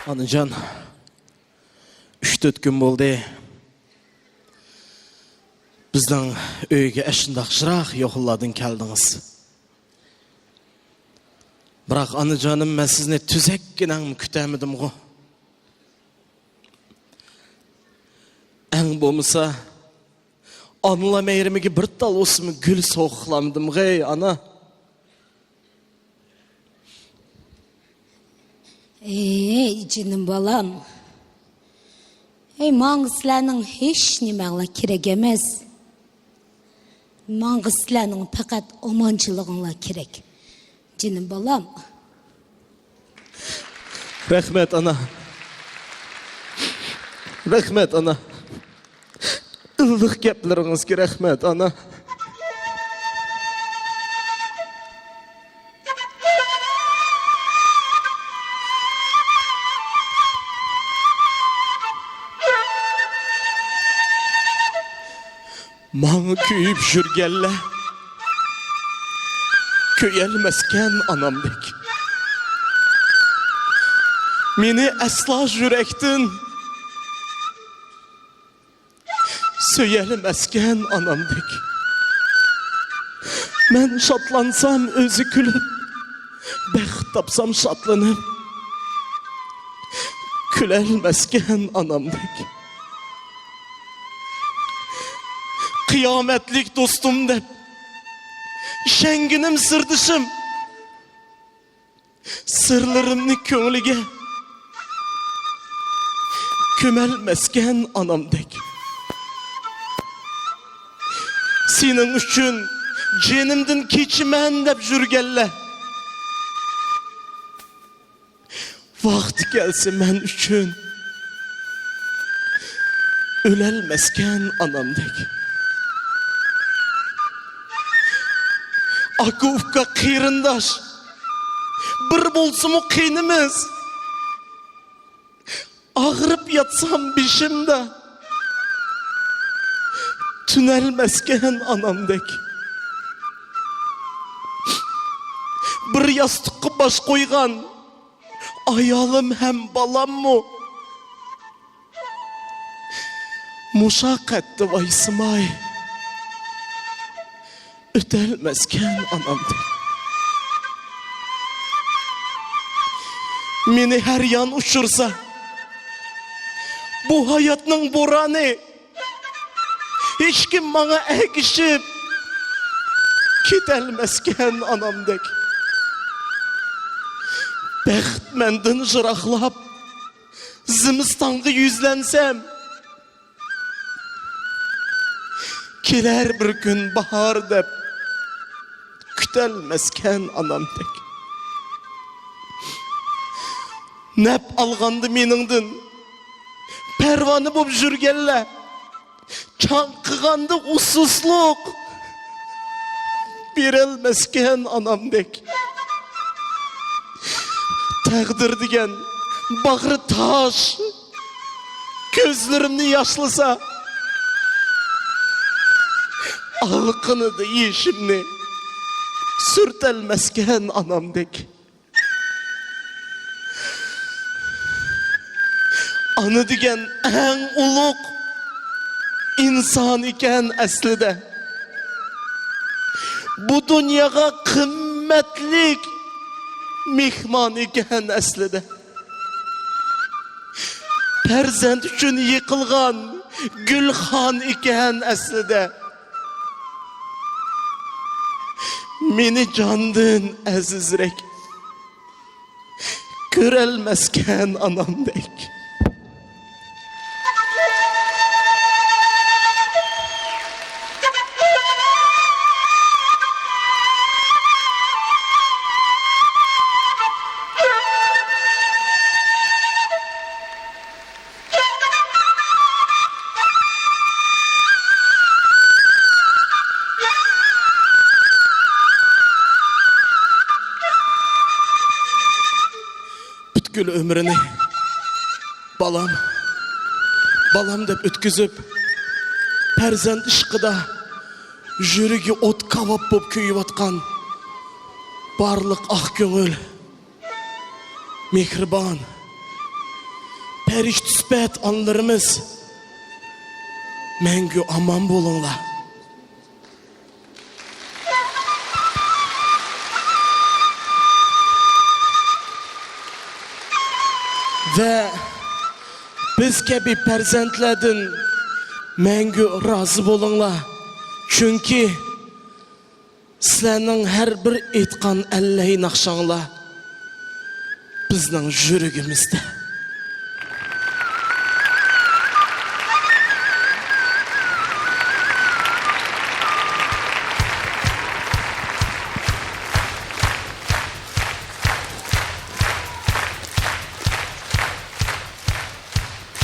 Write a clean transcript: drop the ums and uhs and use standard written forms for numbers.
Anıcan, 3-4 gün oldu. Bizden öyge eşindakşırak yokulladın keldiniz. Bırak anıcanım, ben sizine tüzekkinen kütemedim go. En bomisa anıla meyrimi bir dal olsun gül soğuklandım gey ana. Canım balam. Mağıslarının hiç nimeğle kirek emez. Mağıslarının fakat omancılığınla kirek. Canım balam. Rahmet ana. Rahmet ana. Illık gepleringizge rahmet ana. Mağı köyüp jürgelle, köyelmezken anamdek. Meni asla yürektin, söyelmezken anamdek. Men şatlansam özü külüp, bext tapsam şatlanıp, külelmezken anamdek. Kıyametlik dostum dep, şenginim sırdışım, sırlarımni könglige, kömelmezken anamdek. Senin üçün cenimdin keçimen dep jürgelle. Vakti gelse men üçün, ölelmezken anamdek. Akufka kıyırındaş, bir bolsun o kıynımız. Ağırıp yatsam bişimde, tünelmezken anamdek. Bir yastıkı baş koygan, ayalım hem balam mı? Muşakkatte vaysımay, ötelmezken anamdek. Meni her yan uçursa, bu hayatның boranı, hiç kim bana ekişip, kitelmezken anamdek. Bext mendin jıraklap, zimistanğı yüzlensem, kiler bir gün bahar dep, kütelmezken anamdek. Nep algandı meningdin, pervanı bop jürgelle, çankıgandı ususluk, birelmezken anamdek. Takdir digen bağrı taş, gözlerimni yaşlısa, alkını da yişimni sürtelmezken anamdek. Anı digen en uluk insan iken aslida. Bu dünyaya kıymetlik mihman iken aslida. Perzent üçün yıkılgan gülxan iken aslida. Meni candın azizrek, görelmezken anamdek. Bütkül ömrünü balam dep ötküzüp, perzent ışkıda jürügi ot kavap bop köyüp atkan barlık ah köngül, mehriban, periş tüspet anlarımız mengü aman bolunla. Ve biz kebi perzentledin mengü razı bolunla. Çünkü sizlerinin her bir etkan elleyi nakşanla bizden jürügümüzde.